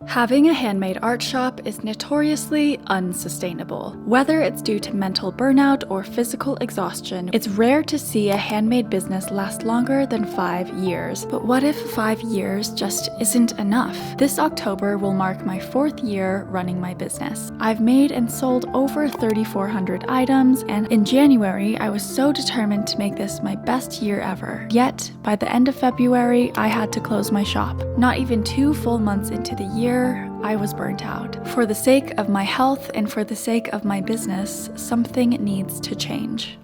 Having a handmade art shop is notoriously unsustainable. Whether it's due to mental burnout or physical exhaustion, it's rare to see a handmade business last longer than 5 years. But what if 5 years just isn't enough? This October will mark my 4th year running my business. I've made and sold over 3,400 items, and in January, I was so determined to make this my best year ever. Yet, by the end of February, I had to close my shop. Not even 2 full months into the year, I was burnt out. For the sake of my health and for the sake of my business, something needs to change.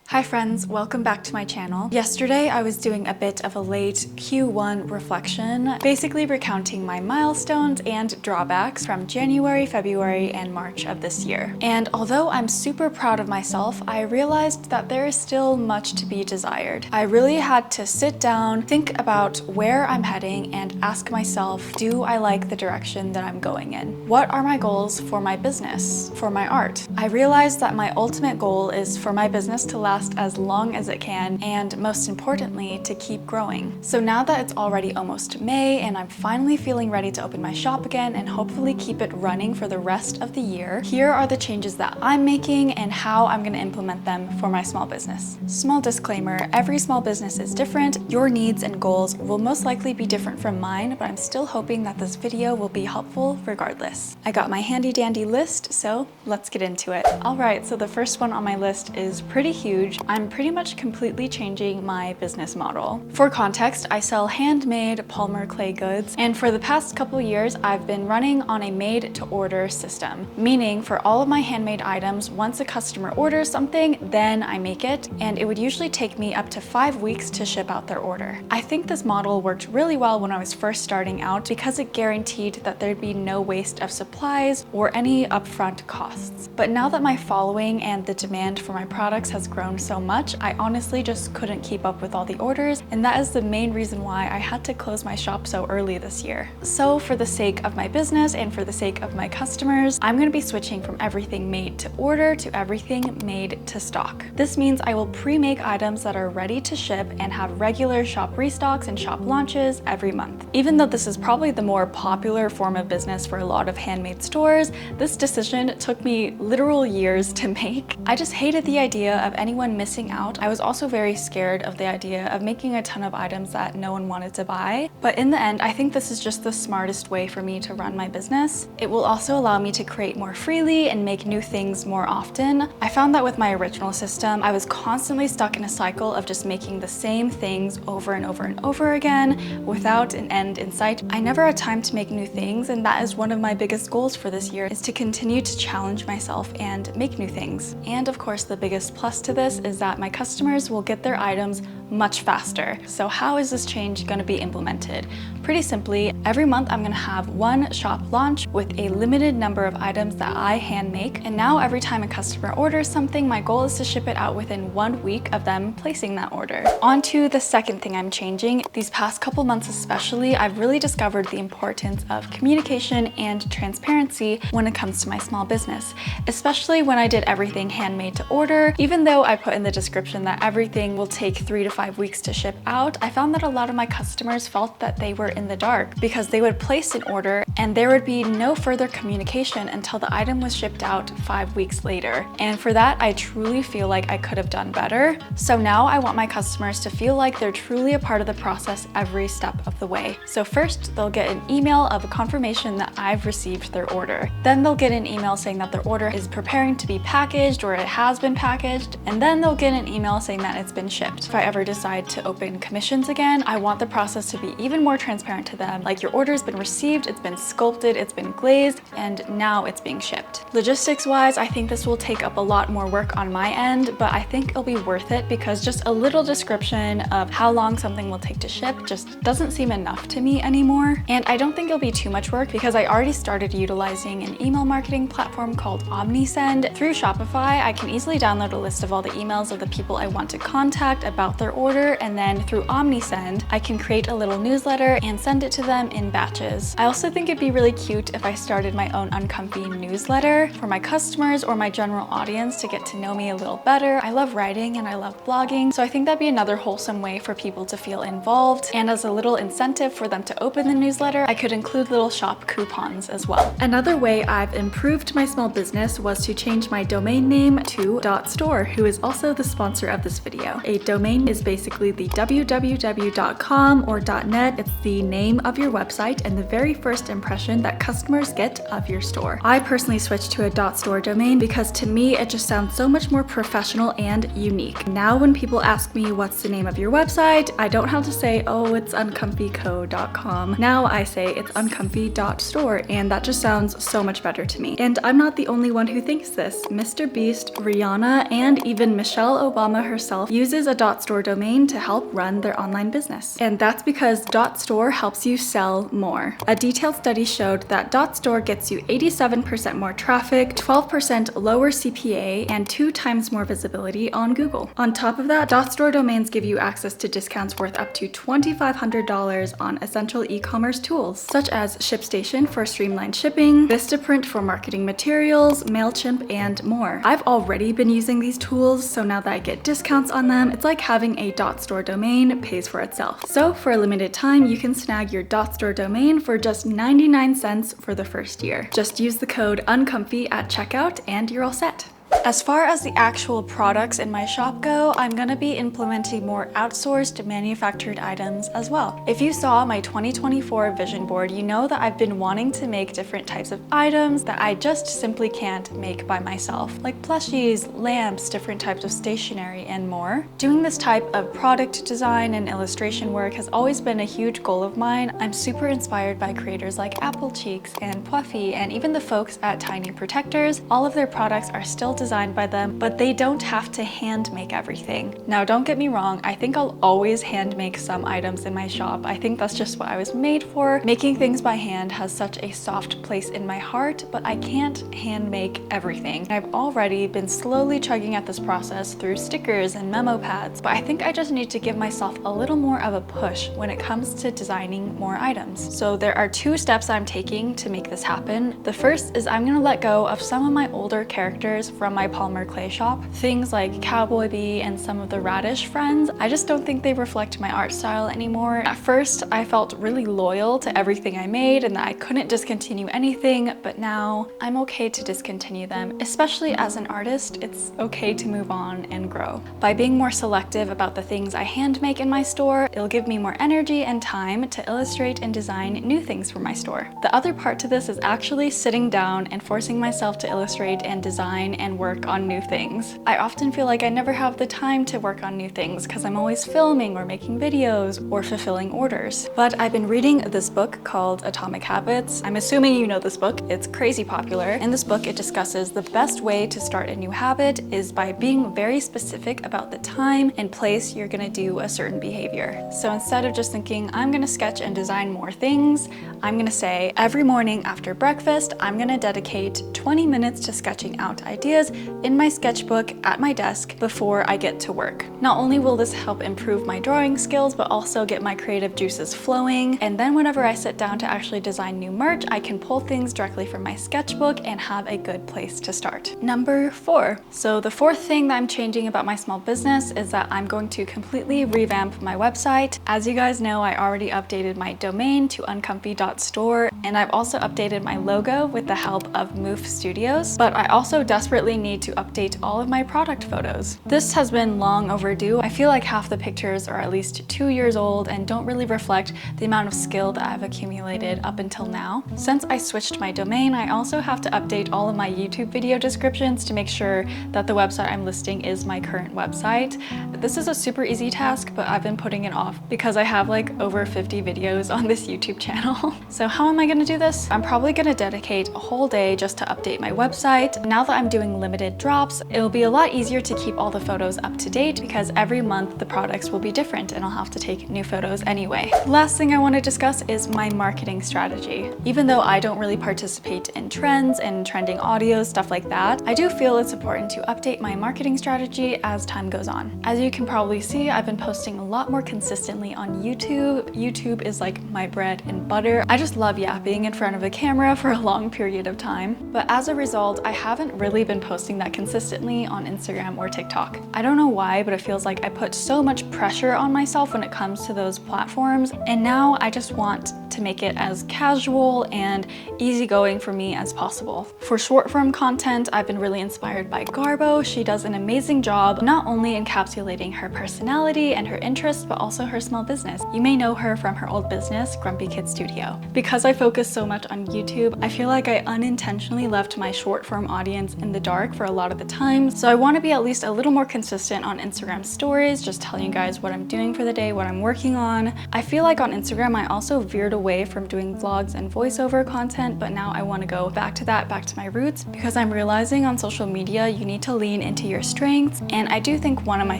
Hi friends, welcome back to my channel. Yesterday I was doing a bit of a late Q1 reflection, basically recounting my milestones and drawbacks from January, February, and March of this year. And although I'm super proud of myself, I realized that there is still much to be desired. I really had to sit down, think about where I'm heading, and ask myself, do I like the direction that I'm going in? What are my goals for my business, for my art? I realized that my ultimate goal is for my business to last as long as it can, and most importantly, to keep growing. So now that it's already almost May and I'm finally feeling ready to open my shop again and hopefully keep it running for the rest of the year, here are the changes that I'm making and how I'm going to implement them for my small business. Small disclaimer, every small business is different. Your needs and goals will most likely be different from mine, but I'm still hoping that this video will be helpful regardless. I got my handy dandy list, so let's get into it. Alright, so the first one on my list is pretty huge. I'm pretty much completely changing my business model. For context, I sell handmade polymer clay goods, and for the past couple years, I've been running on a made-to-order system, meaning for all of my handmade items, once a customer orders something, then I make it, and it would usually take me up to 5 weeks to ship out their order. I think this model worked really well when I was first starting out because it guaranteed that there'd be no waste of supplies or any upfront costs. But now that my following and the demand for my products has grown so much, I honestly just couldn't keep up with all the orders, and that is the main reason why I had to close my shop so early this year. So for the sake of my business and for the sake of my customers, I'm going to be switching from everything made to order to everything made to stock. This means I will pre-make items that are ready to ship and have regular shop restocks and shop launches every month. Even though this is probably the more popular form of business for a lot of handmade stores, this decision took me literal years to make. I just hated the idea of anyone missing out. I was also very scared of the idea of making a ton of items that no one wanted to buy. But in the end, I think this is just the smartest way for me to run my business. It will also allow me to create more freely and make new things more often. I found that with my original system, I was constantly stuck in a cycle of just making the same things over and over and over again without an end in sight. I never had time to make new things, and that is one of my biggest goals for this year, is to continue to challenge myself and make new things. And of course, the biggest plus to this is that my customers will get their items much faster. So how is this change going to be implemented? Pretty simply, every month I'm going to have one shop launch with a limited number of items that I hand make. And now every time a customer orders something, my goal is to ship it out within 1 week of them placing that order. On to the second thing I'm changing. These past couple months especially, I've really discovered the importance of communication and transparency when it comes to my small business, especially when I did everything handmade to order. Even though I put in the description that everything will take 3 to 5 weeks to ship out, I found that a lot of my customers felt that they were in the dark because they would place an order and there would be no further communication until the item was shipped out 5 weeks later. And for that, I truly feel like I could have done better. So now I want my customers to feel like they're truly a part of the process every step of the way. So first, they'll get an email of a confirmation that I've received their order. Then they'll get an email saying that their order is preparing to be packaged or it has been packaged. And then they'll get an email saying that it's been shipped. If I ever decide to open commissions again, I want the process to be even more transparent to them. Like, your order's been received, it's been sculpted, it's been glazed, and now it's being shipped. Logistics wise, I think this will take up a lot more work on my end, but I think it'll be worth it because just a little description of how long something will take to ship just doesn't seem enough to me anymore. And I don't think it'll be too much work because I already started utilizing an email marketing platform called OmniSend. Through Shopify, I can easily download a list of all the emails of the people I want to contact about their order, and then through OmniSend, I can create a little newsletter and send it to them in batches. I also think it'd be really cute if I started my own Uncomfy newsletter for my customers or my general audience to get to know me a little better. I love writing and I love blogging, so I think that'd be another wholesome way for people to feel involved. And as a little incentive for them to open the newsletter, I could include little shop coupons as well. Another way I've improved my small business was to change my domain name to .store, who is also the sponsor of this video. A domain is basically the www.com or .net. It's the name of your website and the very first impression that customers get of your store. I personally switched to a .store domain because to me it just sounds so much more professional and unique. Now when people ask me what's the name of your website, I don't have to say, oh, it's uncomfyco.com. Now I say it's uncomfy.store, and that just sounds so much better to me. And I'm not the only one who thinks this. Mr. Beast, Rihanna, and even Michelle Obama herself uses a .store domain to help run their online business. And that's because .store helps you sell more. A detailed study showed that .store gets you 87% more traffic, 12% lower CPA, and 2 times more visibility on Google. On top of that, .store domains give you access to discounts worth up to $2,500 on essential e-commerce tools, such as ShipStation for streamlined shipping, Vistaprint for marketing materials, MailChimp, and more. I've already been using these tools, so now that I get discounts on them, it's like having a .store domain pays for itself. So for a limited time, you can snag your .store domain for just 99 cents for the first year. Just use the code UNCOMFY at checkout and you're all set. As far as the actual products in my shop go, I'm gonna be implementing more outsourced manufactured items as well. If you saw my 2024 vision board, you know that I've been wanting to make different types of items that I just simply can't make by myself, like plushies, lamps, different types of stationery, and more. Doing this type of product design and illustration work has always been a huge goal of mine. I'm super inspired by creators like Apple Cheeks and Puffy, and even the folks at Tiny Protectors. All of their products are still designed by them, but they don't have to hand make everything. Now, don't get me wrong, I think I'll always hand make some items in my shop. I think that's just what I was made for. Making things by hand has such a soft place in my heart, but I can't hand make everything. I've already been slowly chugging at this process through stickers and memo pads, but I think I just need to give myself a little more of a push when it comes to designing more items. So there are 2 steps I'm taking to make this happen. The first is I'm gonna let go of some of my older characters from my Palmer clay shop. Things like Cowboy Bee and some of the Radish friends, I just don't think they reflect my art style anymore. At first, I felt really loyal to everything I made and that I couldn't discontinue anything, but now I'm okay to discontinue them. Especially as an artist, it's okay to move on and grow. By being more selective about the things I hand make in my store, it'll give me more energy and time to illustrate and design new things for my store. The other part to this is actually sitting down and forcing myself to illustrate and design and work on new things. I often feel like I never have the time to work on new things because I'm always filming or making videos or fulfilling orders. But I've been reading this book called Atomic Habits. I'm assuming you know this book. It's crazy popular. In this book, it discusses the best way to start a new habit is by being very specific about the time and place you're gonna do a certain behavior. So instead of just thinking, I'm gonna sketch and design more things, I'm gonna say, every morning after breakfast, I'm gonna dedicate 20 minutes to sketching out ideas in my sketchbook at my desk before I get to work. Not only will this help improve my drawing skills, but also get my creative juices flowing. And then whenever I sit down to actually design new merch, I can pull things directly from my sketchbook and have a good place to start. Number 4. So the 4th thing that I'm changing about my small business is that I'm going to completely revamp my website. As you guys know, I already updated my domain to uncomfy.store, and I've also updated my logo with the help of Moof Studios, but I also desperately need to update all of my product photos. This has been long overdue. I feel like half the pictures are at least 2 years old and don't really reflect the amount of skill that I've accumulated up until now. Since I switched my domain, I also have to update all of my YouTube video descriptions to make sure that the website I'm listing is my current website. This is a super easy task, but I've been putting it off because I have like over 50 videos on this YouTube channel. So how am I gonna do this? I'm probably gonna dedicate a whole day just to update my website. Now that I'm doing limited limited drops, it'll be a lot easier to keep all the photos up to date because every month the products will be different and I'll have to take new photos anyway. Last thing I want to discuss is my marketing strategy. Even though I don't really participate in trends and trending audios, stuff like that, I do feel it's important to update my marketing strategy as time goes on. As you can probably see, I've been posting a lot more consistently on YouTube. YouTube is like my bread and butter. I just love yapping in front of a camera for a long period of time. But as a result, I haven't really been posting that consistently on Instagram or TikTok. I don't know why, but it feels like I put so much pressure on myself when it comes to those platforms. And now I just want to make it as casual and easygoing for me as possible. For short form content, I've been really inspired by Garbo. She does an amazing job not only encapsulating her personality and her interests, but also her small business. You may know her from her old business, Grumpy Kid Studio. Because I focus so much on YouTube, I feel like I unintentionally left my short form audience in the dark for a lot of the time. So I want to be at least a little more consistent on Instagram stories, just telling you guys what I'm doing for the day, what I'm working on. I feel like on Instagram, I also veered away from doing vlogs and voiceover content, but now I want to go back to that, back to my roots, because I'm realizing on social media, you need to lean into your strengths. And I do think one of my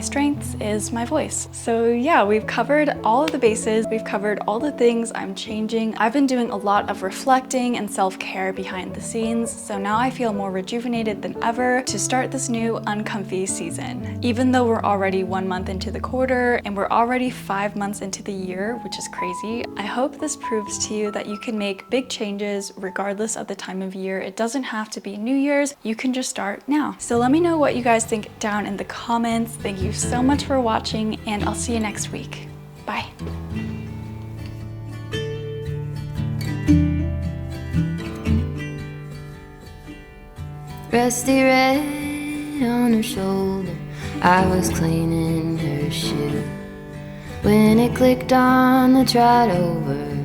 strengths is my voice. So yeah, we've covered all of the bases. We've covered all the things I'm changing. I've been doing a lot of reflecting and self-care behind the scenes. So now I feel more rejuvenated than ever to start this new uncomfy season. Even though we're already 1 month into the quarter and we're already 5 months into the year, which is crazy, I hope this proves to you that you can make big changes regardless of the time of year. It doesn't have to be New Year's. You can just start now. So let me know what you guys think down in the comments. Thank you so much for watching, and I'll see you next week. Bye. Rusty red on her shoulder, I was cleaning her shoe when it clicked on the trot over.